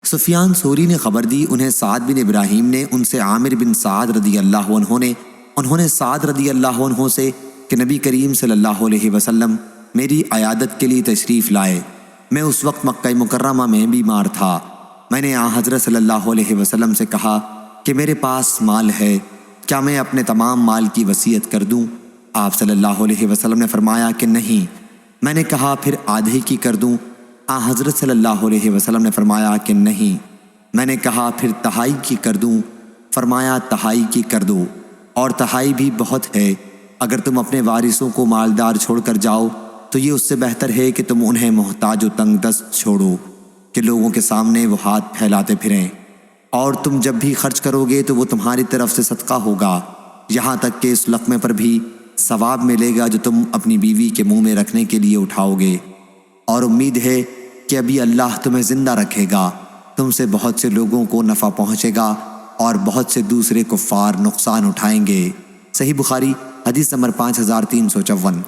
سفیان ثوری نے خبر دی، انہیں سعد بن ابراہیم نے ان سے عامر بن سعد رضی اللہ عنہ نے انہوں نے سعد رضی اللہ عنہ سے کہ نبی کریم صلی اللہ علیہ وسلم میری عیادت کے لیے تشریف لائے۔ میں اس وقت مکہ مکرمہ میں بیمار تھا۔ میں نے حضرت صلی اللہ علیہ وسلم سے کہا کہ میرے پاس مال ہے، کیا میں اپنے تمام مال کی وصیت کر دوں؟ آپ صلی اللہ علیہ وسلم نے فرمایا کہ نہیں۔ میں نے کہا پھر آدھے کی کر دوں؟ حضرت صلی اللہ علیہ وسلم نے فرمایا کہ نہیں۔ میں نے کہا پھر تہائی کی کر دوں؟ فرمایا تہائی کی کر دو، اور تہائی بھی بہت ہے۔ اگر تم اپنے وارثوں کو مالدار چھوڑ کر جاؤ تو یہ اس سے بہتر ہے کہ تم انہیں محتاج و تنگ دست چھوڑو کہ لوگوں کے سامنے وہ ہاتھ پھیلاتے پھریں، اور تم جب بھی خرچ کرو گے تو وہ تمہاری طرف سے صدقہ ہوگا، یہاں تک کہ اس لقمے پر بھی ثواب ملے گا جو تم اپنی بیوی کے منہ میں رکھنے کے لیے اٹھاؤ گے، اور امید ہے کہ ابھی اللہ تمہیں زندہ رکھے گا، تم سے بہت سے لوگوں کو نفع پہنچے گا اور بہت سے دوسرے کفار نقصان اٹھائیں گے۔ صحیح بخاری حدیث نمبر 5354۔